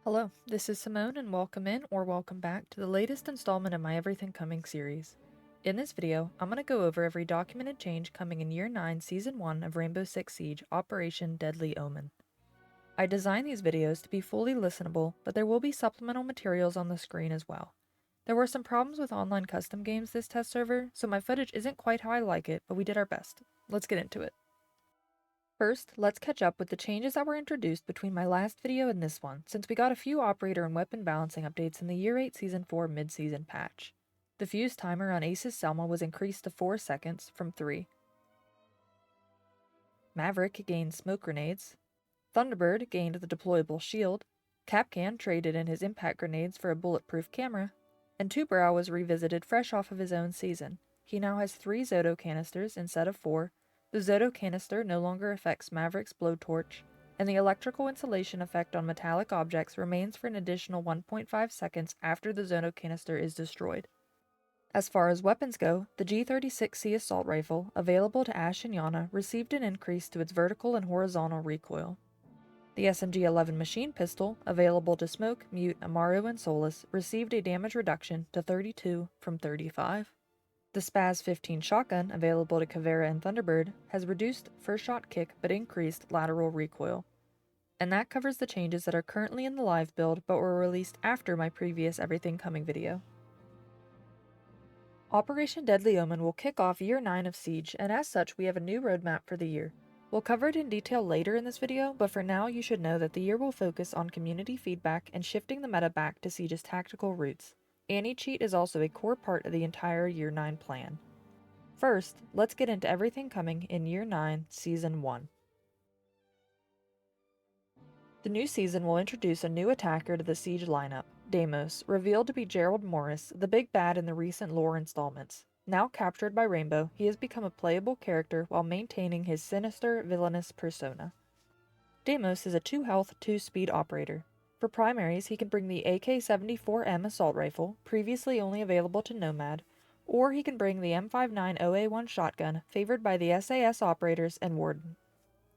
Hello, this is Ceymone and welcome in or welcome back to the latest installment of my Everything Coming series. In this video, I'm going to go over every documented change coming in Year 9 Season 1 of Rainbow Six Siege Operation Deadly Omen. I designed these videos to be fully listenable, but there will be supplemental materials on the screen as well. There were some problems with online custom games this test server, so my footage isn't quite how I like it, but we did our best. Let's get into it. First, let's catch up with the changes that were introduced between my last video and this one, since we got a few operator and weapon balancing updates in the Year 8 Season 4 mid-season patch. The fuse timer on Ace's Selma was increased to 4 seconds from 3. Maverick gained smoke grenades. Thunderbird gained the deployable shield. Capcan traded in his impact grenades for a bulletproof camera. And Two Brow was revisited fresh off of his own season. He now has 3 Zoto canisters instead of 4. The Zoto canister no longer affects Maverick's blowtorch, and the electrical insulation effect on metallic objects remains for an additional 1.5 seconds after the Zoto canister is destroyed. As far as weapons go, the G36C assault rifle, available to Ashe and Yana, received an increase to its vertical and horizontal recoil. The SMG-11 machine pistol, available to Smoke, Mute, Amaru, and Solus, received a damage reduction to 32 from 35. The Spaz 15 shotgun, available to Caveira and Thunderbird, has reduced first shot kick but increased lateral recoil. And that covers the changes that are currently in the live build but were released after my previous Everything Coming video. Operation Deadly Omen will kick off Year 9 of Siege, and as such we have a new roadmap for the year. We'll cover it in detail later in this video, but for now you should know that the year will focus on community feedback and shifting the meta back to Siege's tactical roots. Anti-cheat is also a core part of the entire Year 9 plan. First, let's get into everything coming in Year 9, Season 1. The new season will introduce a new attacker to the Siege lineup, Deimos, revealed to be Gerald Morris, the big bad in the recent lore installments. Now captured by Rainbow, he has become a playable character while maintaining his sinister, villainous persona. Deimos is a 2-health, 2-speed operator. For primaries, he can bring the AK-74M assault rifle, previously only available to Nomad, or he can bring the M59OA1 shotgun, favored by the SAS operators and Warden.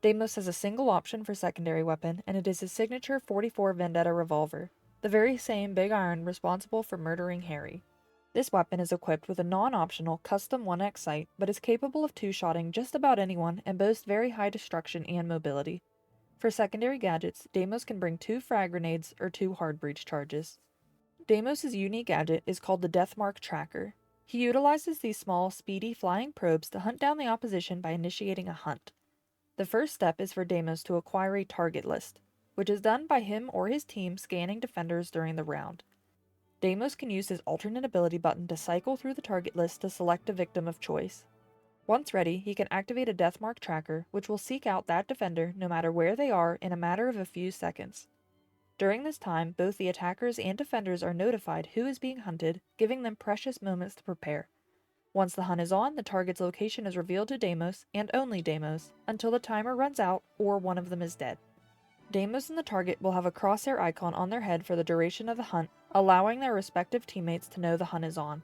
Deimos has a single option for secondary weapon, and it is his signature 44 Vendetta revolver, the very same big iron responsible for murdering Harry. This weapon is equipped with a non-optional custom 1x sight, but is capable of two-shotting just about anyone and boasts very high destruction and mobility. For secondary gadgets, Deimos can bring 2 frag grenades or 2 hard breach charges. Deimos' unique gadget is called the Deathmark Tracker. He utilizes these small, speedy flying probes to hunt down the opposition by initiating a hunt. The first step is for Deimos to acquire a target list, which is done by him or his team scanning defenders during the round. Deimos can use his alternate ability button to cycle through the target list to select a victim of choice. Once ready, he can activate a Deathmark Tracker, which will seek out that defender no matter where they are in a matter of a few seconds. During this time, both the attackers and defenders are notified who is being hunted, giving them precious moments to prepare. Once the hunt is on, the target's location is revealed to Deimos, and only Deimos, until the timer runs out or one of them is dead. Deimos and the target will have a crosshair icon on their head for the duration of the hunt, allowing their respective teammates to know the hunt is on.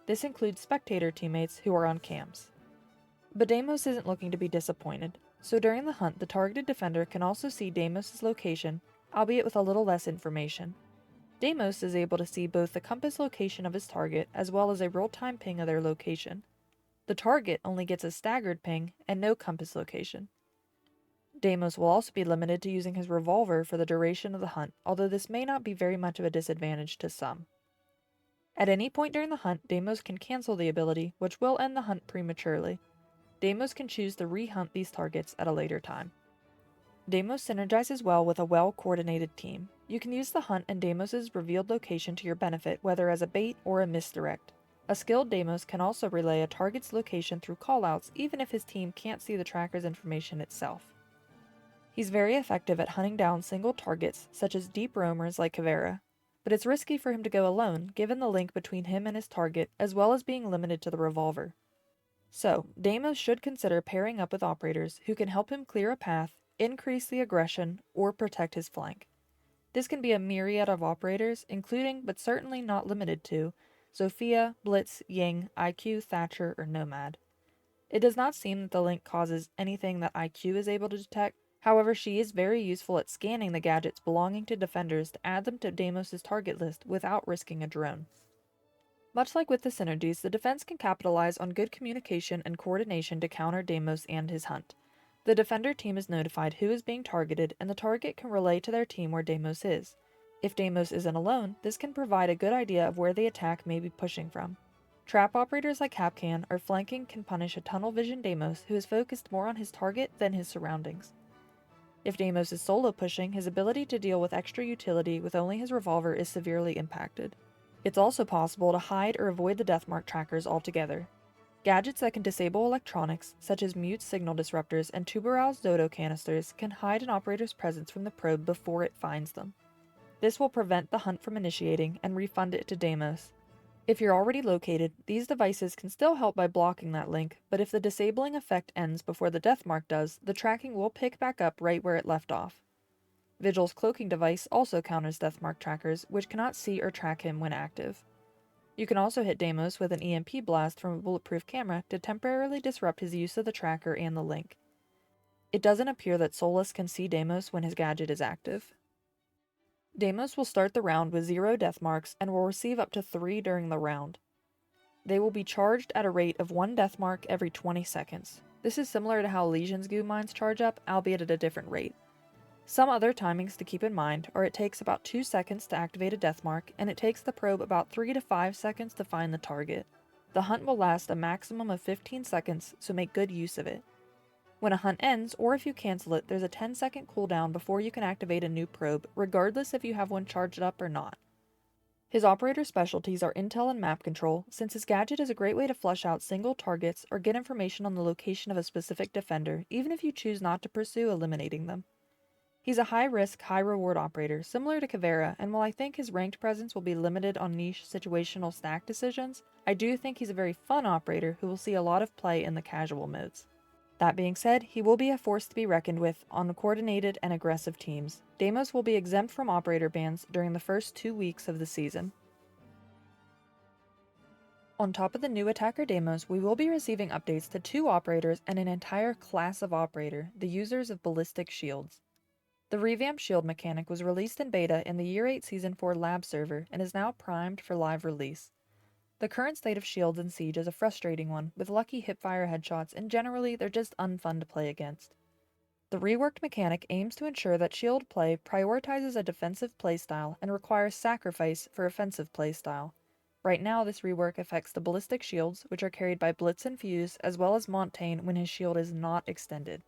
This includes spectator teammates who are on cams. But Deimos isn't looking to be disappointed, so during the hunt the targeted defender can also see Deimos' location, albeit with a little less information. Deimos is able to see both the compass location of his target as well as a real-time ping of their location. The target only gets a staggered ping and no compass location. Deimos will also be limited to using his revolver for the duration of the hunt, although this may not be very much of a disadvantage to some. At any point during the hunt, Deimos can cancel the ability, which will end the hunt prematurely. Deimos can choose to re-hunt these targets at a later time. Deimos synergizes well with a well-coordinated team. You can use the hunt and Deimos' revealed location to your benefit, whether as a bait or a misdirect. A skilled Deimos can also relay a target's location through callouts even if his team can't see the tracker's information itself. He's very effective at hunting down single targets, such as deep roamers like Caveira, but it's risky for him to go alone given the link between him and his target as well as being limited to the revolver. So, Deimos should consider pairing up with operators who can help him clear a path, increase the aggression, or protect his flank. This can be a myriad of operators, including, but certainly not limited to, Zofia, Blitz, Ying, IQ, Thatcher, or Nomad. It does not seem that the link causes anything that IQ is able to detect, However, she is very useful at scanning the gadgets belonging to defenders to add them to Deimos' target list without risking a drone. Much like with the synergies, the defense can capitalize on good communication and coordination to counter Deimos and his hunt. The defender team is notified who is being targeted, and the target can relay to their team where Deimos is. If Deimos isn't alone, this can provide a good idea of where the attack may be pushing from. Trap operators like Capcan or flanking can punish a tunnel vision Deimos who is focused more on his target than his surroundings. If Deimos is solo pushing, his ability to deal with extra utility with only his revolver is severely impacted. It's also possible to hide or avoid the deathmark trackers altogether. Gadgets that can disable electronics, such as mute signal disruptors and Tuberal's Dodo canisters, can hide an operator's presence from the probe before it finds them. This will prevent the hunt from initiating and refund it to Deimos. If you're already located, these devices can still help by blocking that link, but if the disabling effect ends before the deathmark does, the tracking will pick back up right where it left off. Vigil's cloaking device also counters deathmark trackers, which cannot see or track him when active. You can also hit Deimos with an EMP blast from a bulletproof camera to temporarily disrupt his use of the tracker and the link. It doesn't appear that Solus can see Deimos when his gadget is active. Deimos will start the round with 0 deathmarks and will receive up to 3 during the round. They will be charged at a rate of 1 deathmark every 20 seconds. This is similar to how Legion's goo mines charge up, albeit at a different rate. Some other timings to keep in mind are it takes about 2 seconds to activate a deathmark, and it takes the probe about 3 to 5 seconds to find the target. The hunt will last a maximum of 15 seconds, so make good use of it. When a hunt ends, or if you cancel it, there's a 10-second cooldown before you can activate a new probe, regardless if you have one charged up or not. His operator specialties are intel and map control, since his gadget is a great way to flush out single targets or get information on the location of a specific defender, even if you choose not to pursue eliminating them. He's a high-risk, high-reward operator, similar to Caveira, and while I think his ranked presence will be limited on niche situational stack decisions, I do think he's a very fun operator who will see a lot of play in the casual modes. That being said, he will be a force to be reckoned with on coordinated and aggressive teams. Deimos will be exempt from operator bans during the first 2 weeks of the season. On top of the new attacker Deimos, we will be receiving updates to 2 operators and an entire class of operator, the users of ballistic shields. The revamped shield mechanic was released in beta in the Year 8 Season 4 lab server and is now primed for live release. The current state of shields in Siege is a frustrating one, with lucky hipfire headshots, and generally they're just unfun to play against. The reworked mechanic aims to ensure that shield play prioritizes a defensive playstyle and requires sacrifice for offensive playstyle. Right now this rework affects the ballistic shields, which are carried by Blitz and Fuse, as well as Montaigne when his shield is not extended.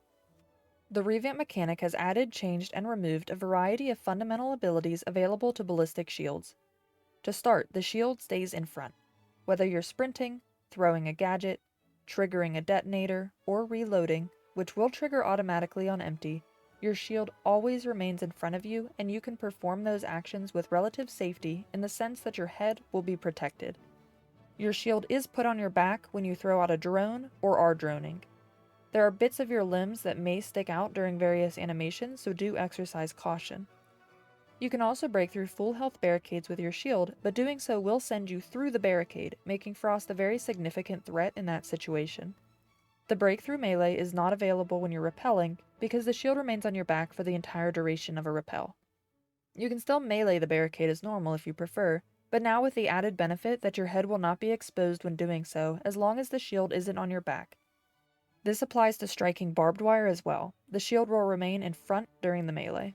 The revamped mechanic has added, changed, and removed a variety of fundamental abilities available to ballistic shields. To start, the shield stays in front. Whether you're sprinting, throwing a gadget, triggering a detonator, or reloading, which will trigger automatically on empty, your shield always remains in front of you and you can perform those actions with relative safety in the sense that your head will be protected. Your shield is put on your back when you throw out a drone or are droning. There are bits of your limbs that may stick out during various animations, so do exercise caution. You can also break through full health barricades with your shield, but doing so will send you through the barricade, making Frost a very significant threat in that situation. The breakthrough melee is not available when you're rappelling, because the shield remains on your back for the entire duration of a rappel. You can still melee the barricade as normal if you prefer, but now with the added benefit that your head will not be exposed when doing so, as long as the shield isn't on your back. This applies to striking barbed wire as well. The shield will remain in front during the melee.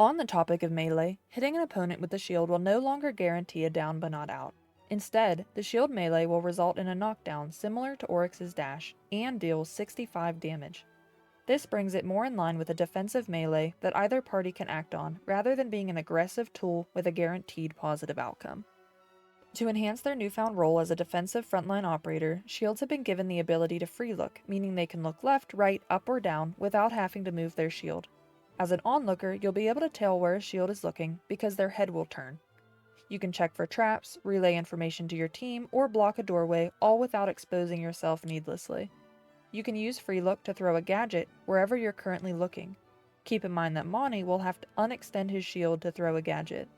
On the topic of melee, hitting an opponent with the shield will no longer guarantee a down but not out. Instead, the shield melee will result in a knockdown similar to Oryx's dash, and deals 65 damage. This brings it more in line with a defensive melee that either party can act on, rather than being an aggressive tool with a guaranteed positive outcome. To enhance their newfound role as a defensive frontline operator, shields have been given the ability to free look, meaning they can look left, right, up, or down without having to move their shield. As an onlooker, you'll be able to tell where a shield is looking because their head will turn. You can check for traps, relay information to your team, or block a doorway, all without exposing yourself needlessly. You can use free look to throw a gadget wherever you're currently looking. Keep in mind that Monty will have to unextend his shield to throw a gadget.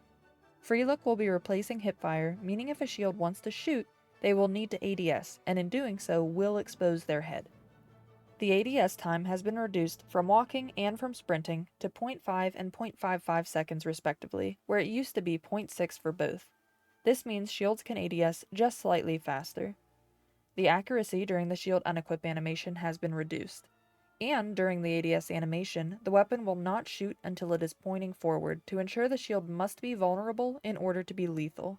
Free look will be replacing hipfire, meaning if a shield wants to shoot, they will need to ADS, and in doing so will expose their head. The ADS time has been reduced from walking and from sprinting to 0.5 and 0.55 seconds respectively, where it used to be 0.6 for both. This means shields can ADS just slightly faster. The accuracy during the shield unequip animation has been reduced. And during the ADS animation, the weapon will not shoot until it is pointing forward to ensure the shield must be vulnerable in order to be lethal.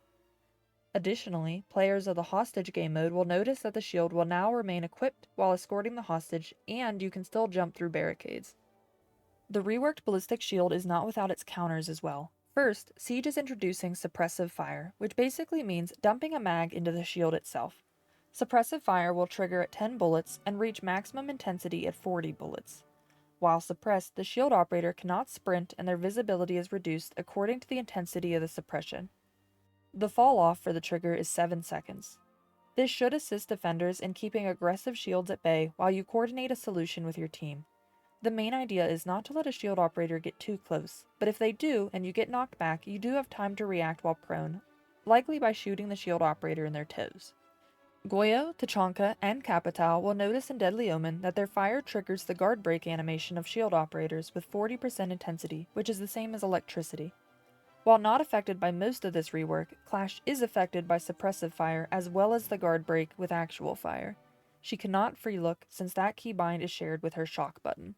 Additionally, players of the hostage game mode will notice that the shield will now remain equipped while escorting the hostage, and you can still jump through barricades. The reworked ballistic shield is not without its counters as well. First, Siege is introducing suppressive fire, which basically means dumping a mag into the shield itself. Suppressive fire will trigger at 10 bullets and reach maximum intensity at 40 bullets. While suppressed, the shield operator cannot sprint and their visibility is reduced according to the intensity of the suppression. The fall off for the trigger is 7 seconds. This should assist defenders in keeping aggressive shields at bay while you coordinate a solution with your team. The main idea is not to let a shield operator get too close, but if they do and you get knocked back, you do have time to react while prone, likely by shooting the shield operator in their toes. Goyo, Tachanka, and Capital will notice in Deadly Omen that their fire triggers the guard break animation of shield operators with 40% intensity, which is the same as electricity. While not affected by most of this rework, Clash is affected by suppressive fire as well as the guard break with actual fire. She cannot free look since that keybind is shared with her shock button.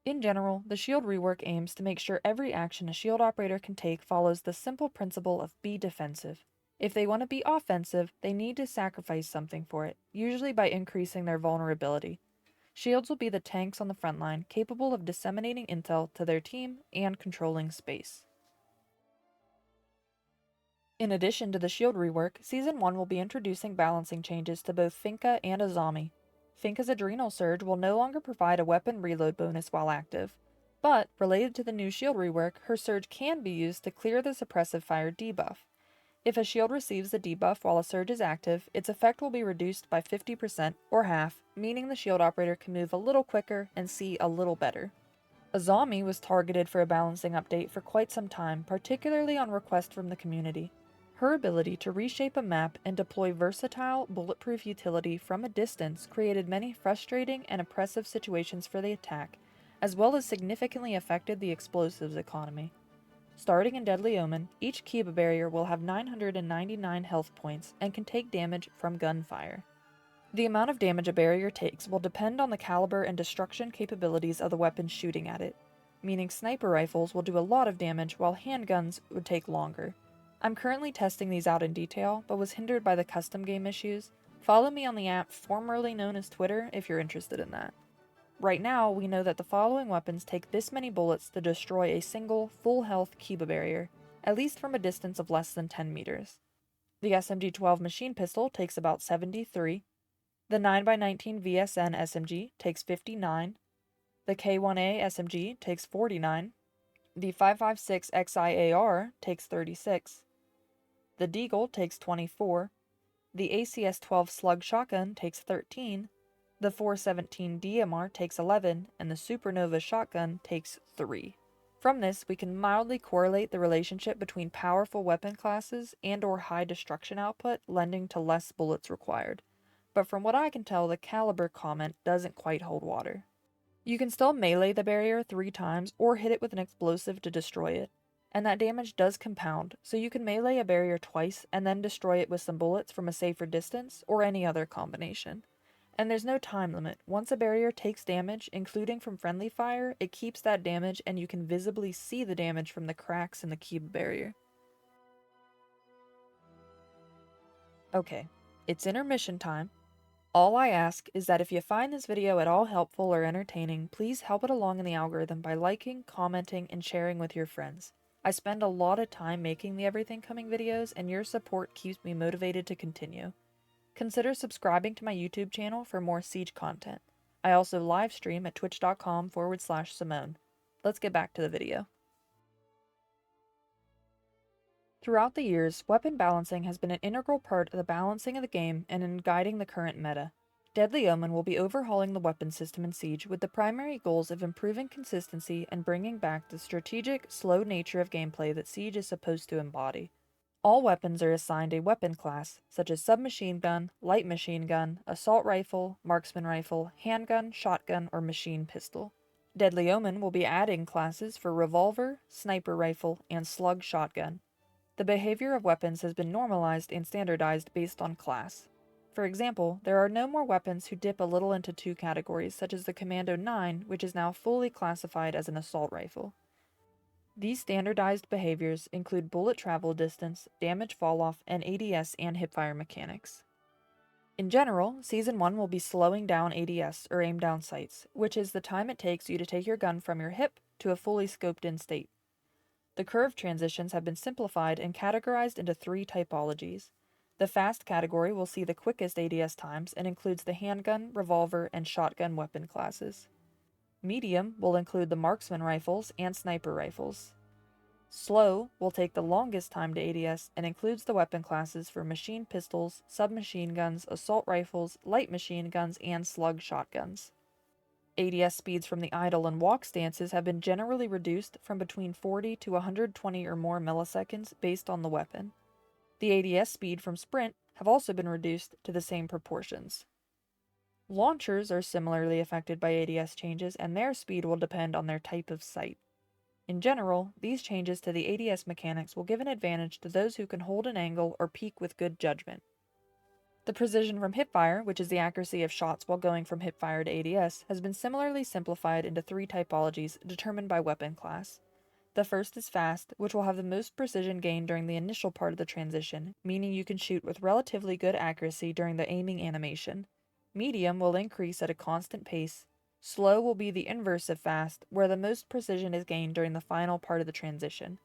In general, the shield rework aims to make sure every action a shield operator can take follows the simple principle of be defensive. If they want to be offensive, they need to sacrifice something for it, usually by increasing their vulnerability. Shields will be the tanks on the front line, capable of disseminating intel to their team and controlling space. In addition to the shield rework, Season 1 will be introducing balancing changes to both Finka and Azami. Finka's Adrenal Surge will no longer provide a weapon reload bonus while active, but, related to the new shield rework, her surge can be used to clear the suppressive fire debuff. If a shield receives the debuff while a surge is active, its effect will be reduced by 50% or half, meaning the shield operator can move a little quicker and see a little better. Azami was targeted for a balancing update for quite some time, particularly on request from the community. Her ability to reshape a map and deploy versatile, bulletproof utility from a distance created many frustrating and oppressive situations for the attack, as well as significantly affected the explosives economy. Starting in Deadly Omen, each Kiba barrier will have 999 health points and can take damage from gunfire. The amount of damage a barrier takes will depend on the caliber and destruction capabilities of the weapon shooting at it, meaning sniper rifles will do a lot of damage while handguns would take longer. I'm currently testing these out in detail, but was hindered by the custom game issues. Follow me on the app formerly known as Twitter if you're interested in that. Right now, we know that the following weapons take this many bullets to destroy a single, full-health Kiba barrier, at least from a distance of less than 10 meters. The SMG-12 machine pistol takes about 73, the 9x19 VSN SMG takes 59, the K1A SMG takes 49, the 5.56 XIAR takes 36, the Deagle takes 24, the ACS-12 slug shotgun takes 13, the 417 DMR takes 11, and the Supernova shotgun takes 3. From this, we can mildly correlate the relationship between powerful weapon classes and/or high destruction output, lending to less bullets required. But from what I can tell, the caliber comment doesn't quite hold water. You can still melee the barrier 3 times or hit it with an explosive to destroy it, and that damage does compound, so you can melee a barrier twice and then destroy it with some bullets from a safer distance or any other combination. And there's no time limit. Once a barrier takes damage, including from friendly fire, it keeps that damage and you can visibly see the damage from the cracks in the Kiba barrier. Okay, it's intermission time. All I ask is that if you find this video at all helpful or entertaining, please help it along in the algorithm by liking, commenting, and sharing with your friends. I spend a lot of time making the Everything Coming videos, and your support keeps me motivated to continue. Consider subscribing to my YouTube channel for more Siege content. I also live stream at twitch.com/Ceymone. Let's get back to the video. Throughout the years, weapon balancing has been an integral part of the balancing of the game and in guiding the current meta. Deadly Omen will be overhauling the weapon system in Siege with the primary goals of improving consistency and bringing back the strategic, slow nature of gameplay that Siege is supposed to embody. All weapons are assigned a weapon class, such as submachine gun, light machine gun, assault rifle, marksman rifle, handgun, shotgun, or machine pistol. Deadly Omen will be adding classes for revolver, sniper rifle, and slug shotgun. The behavior of weapons has been normalized and standardized based on class. For example, there are no more weapons who dip a little into two categories, such as the Commando 9, which is now fully classified as an assault rifle. These standardized behaviors include bullet travel distance, damage falloff, and ADS and hipfire mechanics. In general, Season 1 will be slowing down ADS, or aim down sights, which is the time it takes you to take your gun from your hip to a fully scoped-in state. The curve transitions have been simplified and categorized into 3 typologies. The fast category will see the quickest ADS times and includes the handgun, revolver, and shotgun weapon classes. Medium will include the marksman rifles and sniper rifles. Slow will take the longest time to ADS and includes the weapon classes for machine pistols, submachine guns, assault rifles, light machine guns, and slug shotguns. ADS speeds from the idle and walk stances have been generally reduced from between 40 to 120 or more milliseconds based on the weapon. The ADS speed from sprint have also been reduced to the same proportions. Launchers are similarly affected by ADS changes, and their speed will depend on their type of sight. In general, these changes to the ADS mechanics will give an advantage to those who can hold an angle or peek with good judgment. The precision from hipfire, which is the accuracy of shots while going from hipfire to ADS, has been similarly simplified into 3 typologies determined by weapon class. The first is fast, which will have the most precision gain during the initial part of the transition, meaning you can shoot with relatively good accuracy during the aiming animation. Medium will increase at a constant pace. Slow will be the inverse of fast, where the most precision is gained during the final part of the transition.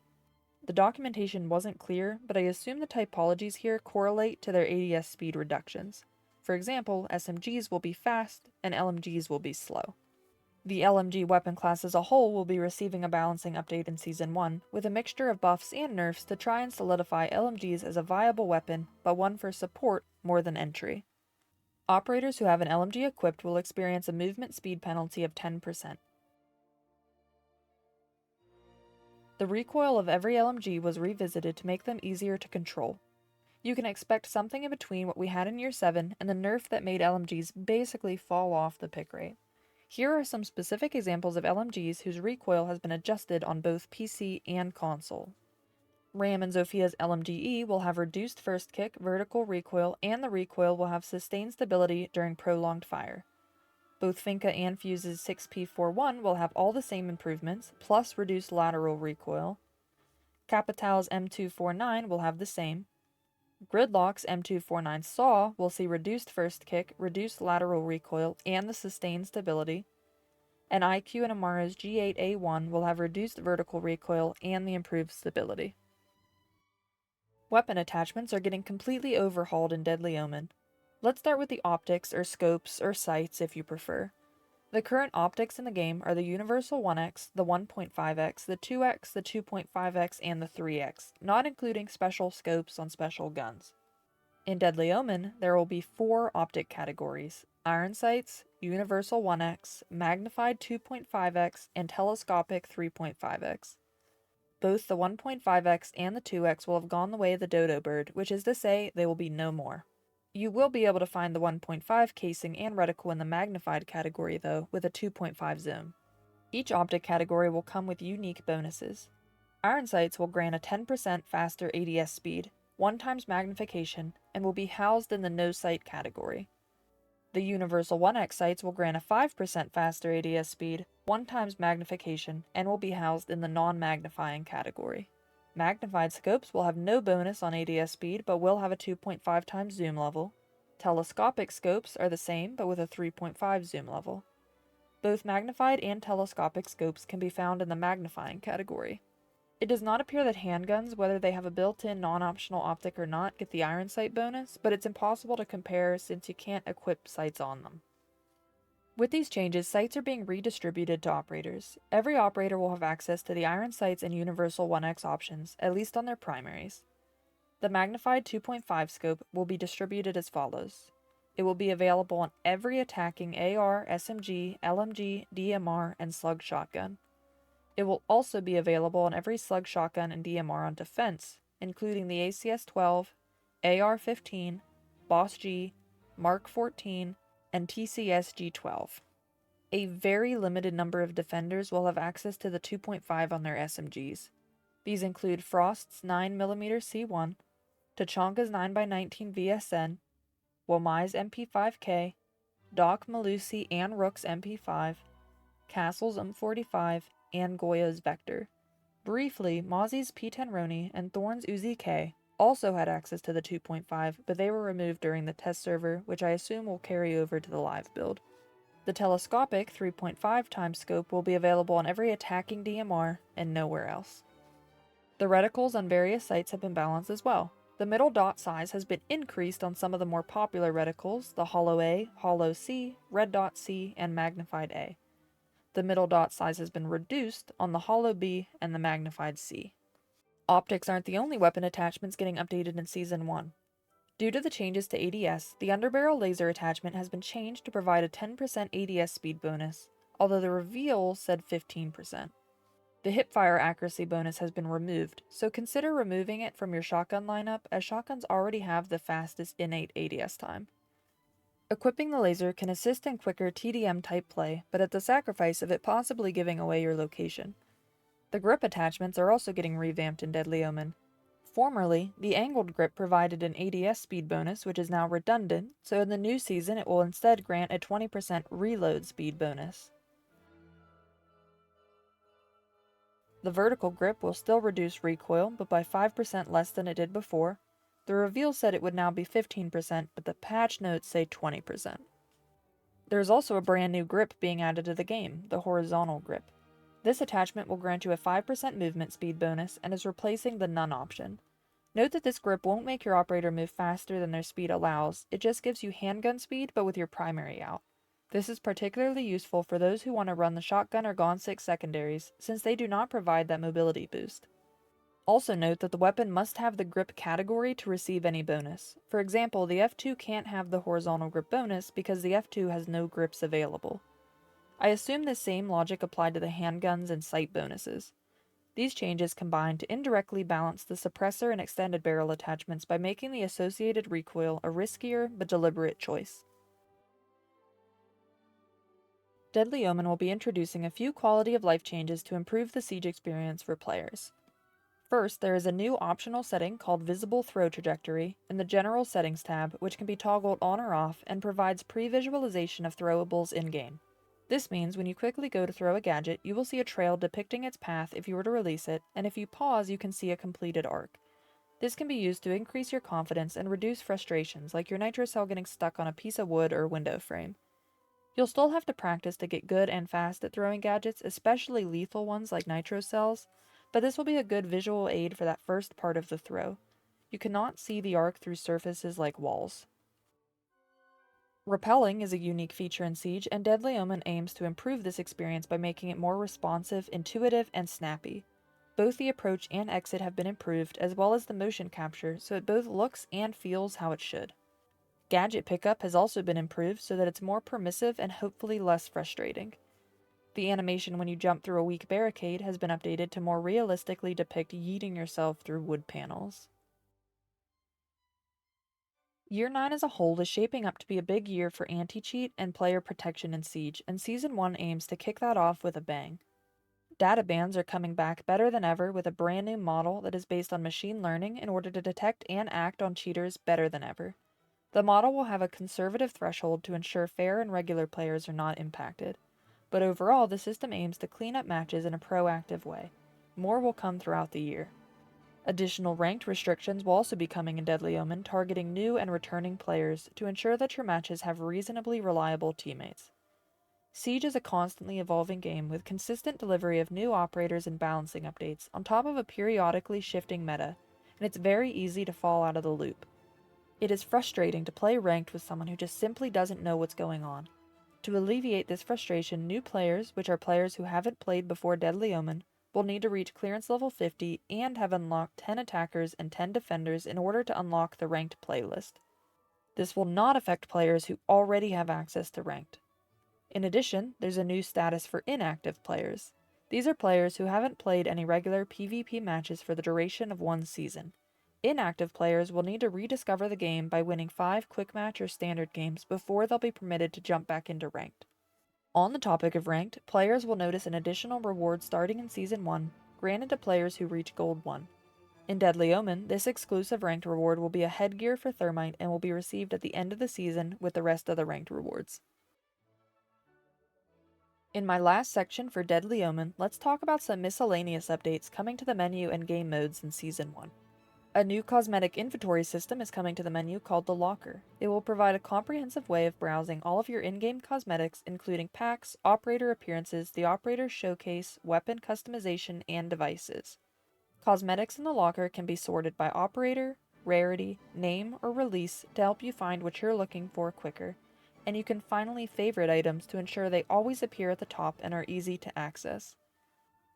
The documentation wasn't clear, but I assume the typologies here correlate to their ADS speed reductions. For example, SMGs will be fast, and LMGs will be slow. The LMG weapon class as a whole will be receiving a balancing update in Season 1, with a mixture of buffs and nerfs to try and solidify LMGs as a viable weapon, but one for support more than entry. Operators who have an LMG equipped will experience a movement speed penalty of 10%. The recoil of every LMG was revisited to make them easier to control. You can expect something in between what we had in Year 7 and the nerf that made LMGs basically fall off the pick rate. Here are some specific examples of LMGs whose recoil has been adjusted on both PC and console. Ram and Zofia's LMGE will have reduced first kick, vertical recoil, and the recoil will have sustained stability during prolonged fire. Both Finka and Fuse's 6P41 will have all the same improvements, plus reduced lateral recoil. Capital's M249 will have the same. Gridlock's M249 Saw will see reduced first kick, reduced lateral recoil, and the sustained stability. And IQ and Amara's G8A1 will have reduced vertical recoil and the improved stability. Weapon attachments are getting completely overhauled in Deadly Omen. Let's start with the optics, or scopes, or sights if you prefer. The current optics in the game are the Universal 1X, the 1.5X, the 2X, the 2.5X, and the 3X, not including special scopes on special guns. In Deadly Omen, there will be 4 optic categories: iron sights, Universal 1X, magnified 2.5X, and telescopic 3.5X. Both the 1.5X and the 2X will have gone the way of the dodo bird, which is to say, they will be no more. You will be able to find the 1.5 casing and reticle in the magnified category though, with a 2.5 zoom. Each optic category will come with unique bonuses. Iron sights will grant a 10% faster ADS speed, 1 times magnification, and will be housed in the no sight category. The Universal 1X sights will grant a 5% faster ADS speed, 1 times magnification, and will be housed in the non-magnifying category. Magnified scopes will have no bonus on ADS speed, but will have a 2.5 times zoom level. Telescopic scopes are the same, but with a 3.5 zoom level. Both magnified and telescopic scopes can be found in the magnifying category. It does not appear that handguns, whether they have a built-in non-optional optic or not, get the iron sight bonus, but it's impossible to compare since you can't equip sights on them. With these changes, sights are being redistributed to operators. Every operator will have access to the iron sights and Universal 1X options, at least on their primaries. The magnified 2.5 scope will be distributed as follows. It will be available on every attacking AR, SMG, LMG, DMR, and slug shotgun. It will also be available on every slug shotgun and DMR on defense, including the ACS-12, AR-15, Boss G, Mark 14, and TCS G12. A very limited number of defenders will have access to the 2.5 on their SMGs. These include Frost's 9mm C1, Tachanka's 9x19 VSN, Wamai's MP5K, Doc Malusi and Rook's MP5, Castle's M45, and Goya's Vector. Briefly, Mozzie's P10 Roni and Thorn's Uzi K also had access to the 2.5, but they were removed during the test server, which I assume will carry over to the live build. The telescopic 3.5x scope will be available on every attacking DMR and nowhere else. The reticles on various sites have been balanced as well. The middle dot size has been increased on some of the more popular reticles, the Hollow A, Hollow C, Red Dot C, and Magnified A. The middle dot size has been reduced on the Hollow B and the Magnified C. Optics aren't the only weapon attachments getting updated in Season 1. Due to the changes to ADS, the underbarrel laser attachment has been changed to provide a 10% ADS speed bonus, although the reveal said 15%. The hipfire accuracy bonus has been removed, so consider removing it from your shotgun lineup, as shotguns already have the fastest innate ADS time. Equipping the laser can assist in quicker TDM type play, but at the sacrifice of it possibly giving away your location. The grip attachments are also getting revamped in Deadly Omen. Formerly, the angled grip provided an ADS speed bonus, which is now redundant, so in the new season it will instead grant a 20% reload speed bonus. The vertical grip will still reduce recoil, but by 5% less than it did before. The reveal said it would now be 15%, but the patch notes say 20%. There is also a brand new grip being added to the game, the horizontal grip. This attachment will grant you a 5% movement speed bonus and is replacing the none option. Note that this grip won't make your operator move faster than their speed allows, it just gives you handgun speed but with your primary out. This is particularly useful for those who want to run the shotgun or Gon 6 secondaries, since they do not provide that mobility boost. Also note that the weapon must have the grip category to receive any bonus. For example, the F2 can't have the horizontal grip bonus because the F2 has no grips available. I assume the same logic applied to the handguns and sight bonuses. These changes combine to indirectly balance the suppressor and extended barrel attachments by making the associated recoil a riskier but deliberate choice. Deadly Omen will be introducing a few quality of life changes to improve the siege experience for players. First, there is a new optional setting called Visible Throw Trajectory in the General Settings tab, which can be toggled on or off and provides pre-visualization of throwables in-game. This means when you quickly go to throw a gadget, you will see a trail depicting its path if you were to release it, and if you pause, you can see a completed arc. This can be used to increase your confidence and reduce frustrations, like your nitro cell getting stuck on a piece of wood or window frame. You'll still have to practice to get good and fast at throwing gadgets, especially lethal ones like nitro cells, but this will be a good visual aid for that first part of the throw. You cannot see the arc through surfaces like walls. Rappelling is a unique feature in Siege, and Deadly Omen aims to improve this experience by making it more responsive, intuitive, and snappy. Both the approach and exit have been improved, as well as the motion capture, so it both looks and feels how it should. Gadget pickup has also been improved so that it's more permissive and hopefully less frustrating. The animation when you jump through a weak barricade has been updated to more realistically depict yeeting yourself through wood panels. Year 9 as a whole is shaping up to be a big year for anti-cheat and player protection in Siege, and Season 1 aims to kick that off with a bang. Data bans are coming back better than ever with a brand new model that is based on machine learning in order to detect and act on cheaters better than ever. The model will have a conservative threshold to ensure fair and regular players are not impacted, but overall the system aims to clean up matches in a proactive way. More will come throughout the year. Additional ranked restrictions will also be coming in Deadly Omen, targeting new and returning players to ensure that your matches have reasonably reliable teammates. Siege is a constantly evolving game with consistent delivery of new operators and balancing updates on top of a periodically shifting meta, and it's very easy to fall out of the loop. It is frustrating to play ranked with someone who just simply doesn't know what's going on. To alleviate this frustration, new players, which are players who haven't played before Deadly Omen, will need to reach clearance level 50 and have unlocked 10 attackers and 10 defenders in order to unlock the ranked playlist. This will not affect players who already have access to ranked. In addition, there's a new status for inactive players. These are players who haven't played any regular PvP matches for the duration of one season. Inactive players will need to rediscover the game by winning 5 quick match or standard games before they'll be permitted to jump back into ranked. On the topic of ranked, players will notice an additional reward starting in Season 1, granted to players who reach Gold 1. In Deadly Omen, this exclusive ranked reward will be a headgear for Thermite and will be received at the end of the season with the rest of the ranked rewards. In my last section for Deadly Omen, let's talk about some miscellaneous updates coming to the menu and game modes in Season 1. A new cosmetic inventory system is coming to the menu called the Locker. It will provide a comprehensive way of browsing all of your in-game cosmetics, including packs, operator appearances, the operator showcase, weapon customization, and devices. Cosmetics in the Locker can be sorted by operator, rarity, name, or release to help you find what you're looking for quicker, and you can finally favorite items to ensure they always appear at the top and are easy to access.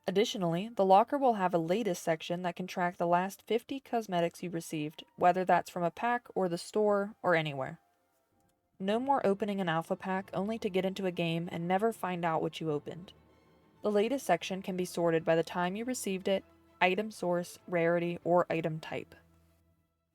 Additionally, the Locker will have a latest section that can track the last 50 cosmetics you received, whether that's from a pack or the store or anywhere. No more opening an alpha pack only to get into a game and never find out what you opened. The latest section can be sorted by the time you received it, item source, rarity, or item type.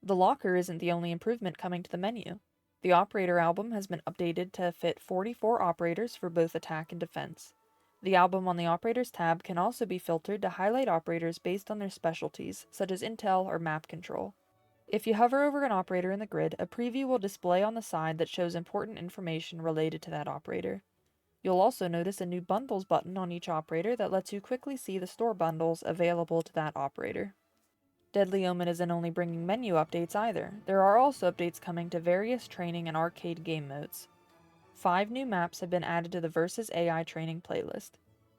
The Locker isn't the only improvement coming to the menu. The operator album has been updated to fit 44 operators for both attack and defense. The album on the Operators tab can also be filtered to highlight operators based on their specialties, such as intel or map control. If you hover over an operator in the grid, a preview will display on the side that shows important information related to that operator. You'll also notice a new Bundles button on each operator that lets you quickly see the store bundles available to that operator. Deadly Omen isn't only bringing menu updates either. There are also updates coming to various training and arcade game modes. 5 new maps have been added to the Versus AI training playlist.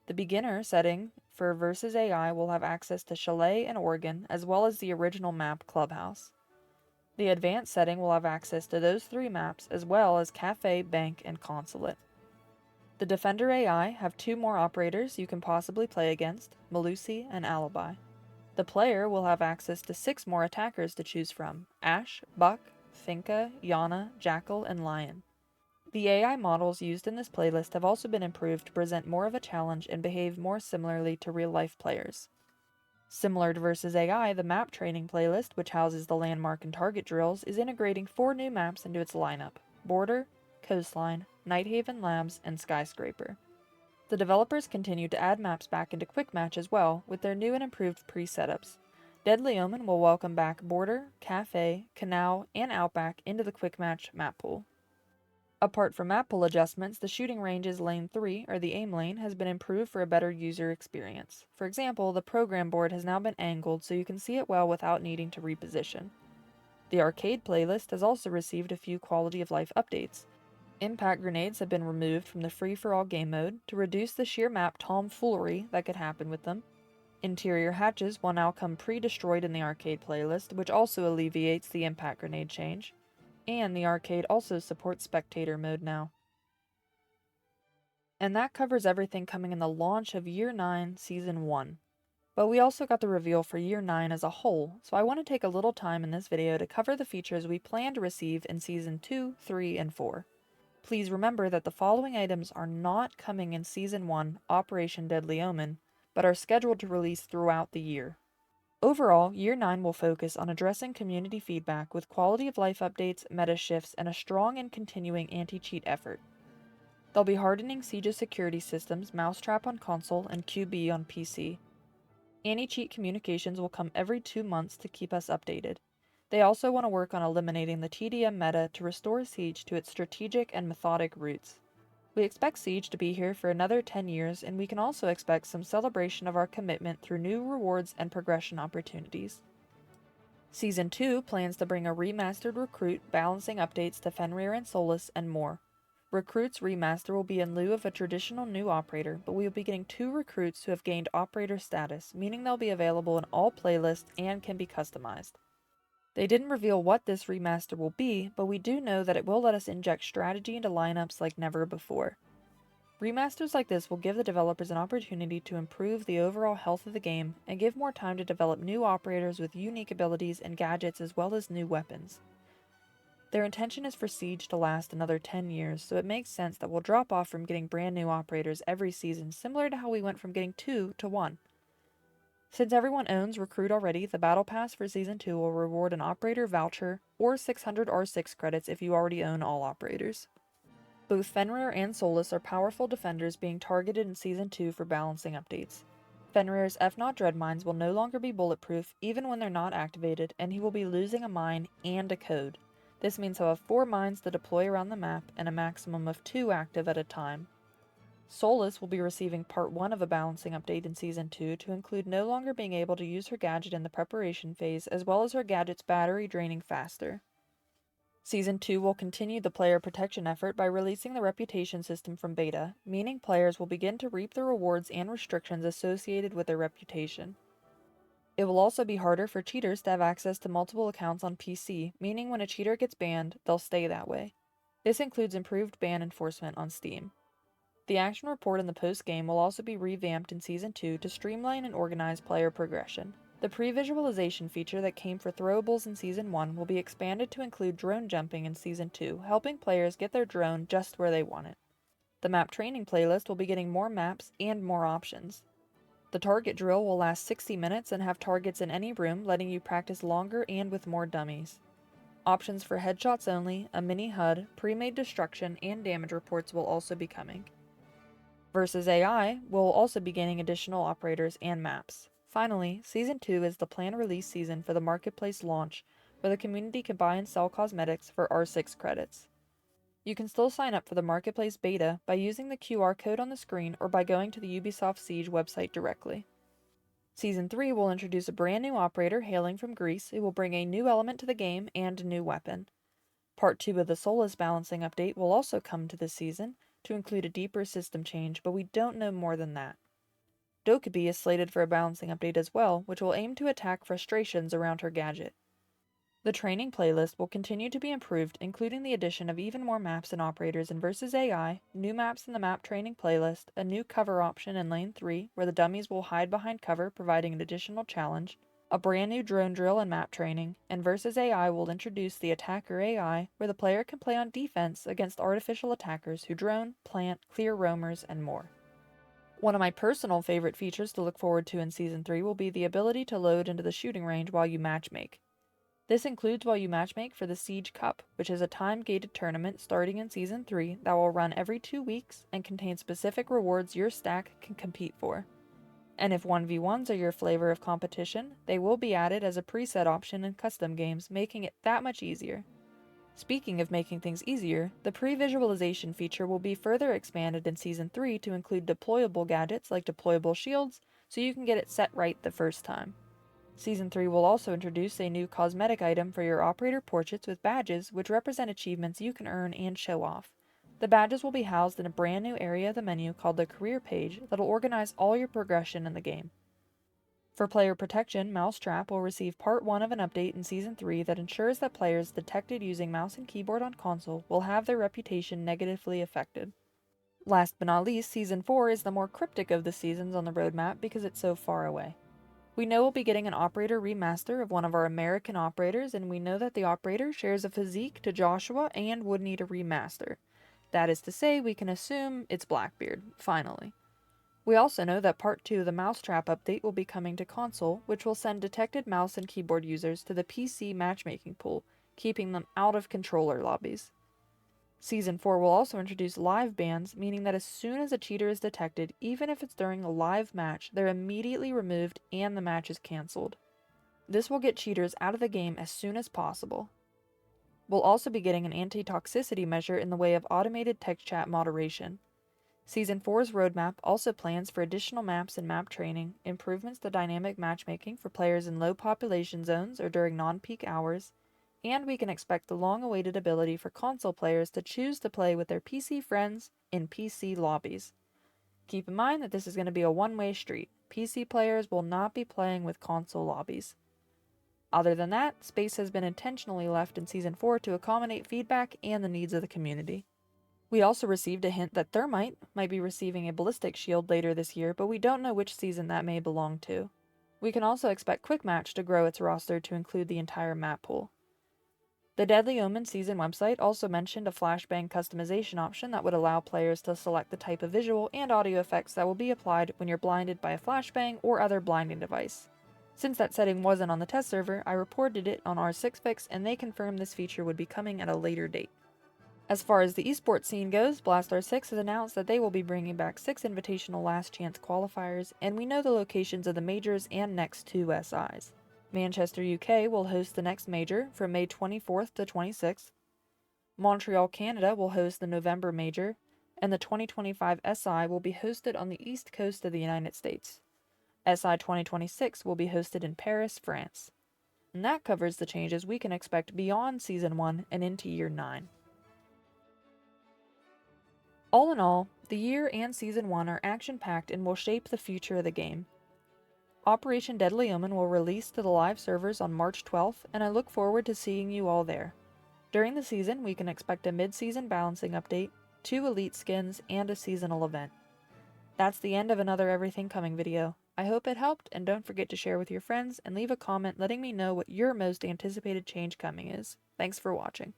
The beginner setting for Versus AI will have access to Chalet and Oregon, as well as the original map Clubhouse. The advanced setting will have access to those 3 maps, as well as Cafe, Bank, and Consulate. The Defender AI have 2 more operators you can possibly play against, Malusi and Alibi. The player will have access to 6 more attackers to choose from, Ash, Buck, Finka, Yana, Jackal, and Lion. The AI models used in this playlist have also been improved to present more of a challenge and behave more similarly to real-life players. Similar to Versus AI, the map training playlist, which houses the landmark and target drills, is integrating 4 new maps into its lineup: Border, Coastline, Nighthaven Labs, and Skyscraper. The developers continue to add maps back into Quick Match as well, with their new and improved pre-setups. Deadly Omen will welcome back Border, Cafe, Canal, and Outback into the Quick Match map pool. Apart from map pool adjustments, the shooting range's Lane 3, or the aim lane, has been improved for a better user experience. For example, the program board has now been angled so you can see it well without needing to reposition. The arcade playlist has also received a few quality of life updates. Impact grenades have been removed from the free-for-all game mode to reduce the sheer map tomfoolery that could happen with them. Interior hatches will now come pre-destroyed in the arcade playlist, which also alleviates the impact grenade change. And the arcade also supports spectator mode now. And that covers everything coming in the launch of Year 9 Season 1. But we also got the reveal for Year 9 as a whole, so I want to take a little time in this video to cover the features we plan to receive in Season 2, 3, and 4. Please remember that the following items are not coming in Season 1, Operation Deadly Omen, but are scheduled to release throughout the year. Overall, Year 9 will focus on addressing community feedback with quality of life updates, meta shifts, and a strong and continuing anti-cheat effort. They'll be hardening Siege's security systems, Mousetrap on console, and QB on PC. Anti-cheat communications will come every 2 months to keep us updated. They also want to work on eliminating the TDM meta to restore Siege to its strategic and methodic roots. We expect Siege to be here for another 10 years, and we can also expect some celebration of our commitment through new rewards and progression opportunities. Season 2 plans to bring a remastered Recruit, balancing updates to Fenrir and Solus, and more. Recruit's remaster will be in lieu of a traditional new operator, but we will be getting 2 recruits who have gained operator status, meaning they'll be available in all playlists and can be customized. They didn't reveal what this remaster will be, but we do know that it will let us inject strategy into lineups like never before. Remasters like this will give the developers an opportunity to improve the overall health of the game and give more time to develop new operators with unique abilities and gadgets as well as new weapons. Their intention is for Siege to last another 10 years, so it makes sense that we'll drop off from getting brand new operators every season, similar to how we went from getting 2 to 1. Since everyone owns Recruit already, the Battle Pass for Season 2 will reward an operator voucher or 600 R6 credits if you already own all operators. Both Fenrir and Solus are powerful defenders being targeted in Season 2 for balancing updates. Fenrir's F-Naught Dread Mines will no longer be bulletproof even when they're not activated, and he will be losing a mine and a code. This means he'll have 4 mines to deploy around the map and a maximum of 2 active at a time. Solus will be receiving Part 1 of a balancing update in Season 2 to include no longer being able to use her gadget in the preparation phase, as well as her gadget's battery draining faster. Season 2 will continue the player protection effort by releasing the reputation system from beta, meaning players will begin to reap the rewards and restrictions associated with their reputation. It will also be harder for cheaters to have access to multiple accounts on PC, meaning when a cheater gets banned, they'll stay that way. This includes improved ban enforcement on Steam. The action report in the post-game will also be revamped in Season 2 to streamline and organize player progression. The pre-visualization feature that came for throwables in Season 1 will be expanded to include drone jumping in Season 2, helping players get their drone just where they want it. The map training playlist will be getting more maps and more options. The target drill will last 60 minutes and have targets in any room, letting you practice longer and with more dummies. Options for headshots only, a mini HUD, pre-made destruction, and damage reports will also be coming. Versus AI will also be gaining additional operators and maps. Finally, Season 2 is the planned release season for the Marketplace launch, where the community can buy and sell cosmetics for R6 credits. You can still sign up for the Marketplace beta by using the QR code on the screen or by going to the Ubisoft Siege website directly. Season 3 will introduce a brand new operator hailing from Greece who will bring a new element to the game and a new weapon. Part 2 of the Solus balancing update will also come to this season, to include a deeper system change, but we don't know more than that. Dokkaebi is slated for a balancing update as well, which will aim to attack frustrations around her gadget. The training playlist will continue to be improved, including the addition of even more maps and operators in Versus AI, new maps in the map training playlist, a new cover option in Lane 3, where the dummies will hide behind cover, providing an additional challenge, a brand new drone drill and map training, and Versus AI will introduce the Attacker AI, where the player can play on defense against artificial attackers who drone, plant, clear roamers, and more. One of my personal favorite features to look forward to in Season 3 will be the ability to load into the shooting range while you matchmake. This includes while you matchmake for the Siege Cup, which is a time-gated tournament starting in Season 3 that will run every 2 weeks and contain specific rewards your stack can compete for. And if 1v1s are your flavor of competition, they will be added as a preset option in custom games, making it that much easier. Speaking of making things easier, the pre-visualization feature will be further expanded in Season 3 to include deployable gadgets like deployable shields, so you can get it set right the first time. Season 3 will also introduce a new cosmetic item for your operator portraits with badges which represent achievements you can earn and show off. The badges will be housed in a brand new area of the menu called the Career page that'll organize all your progression in the game. For player protection, Mousetrap will receive Part 1 of an update in Season 3 that ensures that players detected using mouse and keyboard on console will have their reputation negatively affected. Last but not least, Season 4 is the more cryptic of the seasons on the roadmap because it's so far away. We know we'll be getting an operator remaster of one of our American operators, and we know that the operator shares a physique to Joshua and would need a remaster. That is to say, we can assume it's Blackbeard, finally. We also know that Part 2 of the Mousetrap update will be coming to console, which will send detected mouse and keyboard users to the PC matchmaking pool, keeping them out of controller lobbies. Season 4 will also introduce live bans, meaning that as soon as a cheater is detected, even if it's during a live match, they're immediately removed and the match is cancelled. This will get cheaters out of the game as soon as possible. We'll also be getting an anti-toxicity measure in the way of automated text chat moderation. Season 4's roadmap also plans for additional maps and map training, improvements to dynamic matchmaking for players in low population zones or during non-peak hours, and we can expect the long-awaited ability for console players to choose to play with their PC friends in PC lobbies. Keep in mind that this is going to be a one-way street. PC players will not be playing with console lobbies. Other than that, space has been intentionally left in Season 4 to accommodate feedback and the needs of the community. We also received a hint that Thermite might be receiving a ballistic shield later this year, but we don't know which season that may belong to. We can also expect Quick Match to grow its roster to include the entire map pool. The Deadly Omen season website also mentioned a flashbang customization option that would allow players to select the type of visual and audio effects that will be applied when you're blinded by a flashbang or other blinding device. Since that setting wasn't on the test server, I reported it on R6Fix and they confirmed this feature would be coming at a later date. As far as the esports scene goes, BlastR6 has announced that they will be bringing back 6 invitational last chance qualifiers, and we know the locations of the majors and next 2 SIs. Manchester, UK will host the next major from May 24th to 26th. Montreal, Canada will host the November major, and the 2025 SI will be hosted on the east coast of the United States. SI 2026 will be hosted in Paris, France. And that covers the changes we can expect beyond Season 1 and into Year 9. All in all, the year and Season 1 are action-packed and will shape the future of the game. Operation Deadly Omen will release to the live servers on March 12th, and I look forward to seeing you all there. During the season, we can expect a mid-season balancing update, 2 elite skins, and a seasonal event. That's the end of another Everything Coming video. I hope it helped, and don't forget to share with your friends and leave a comment letting me know what your most anticipated change coming is. Thanks for watching.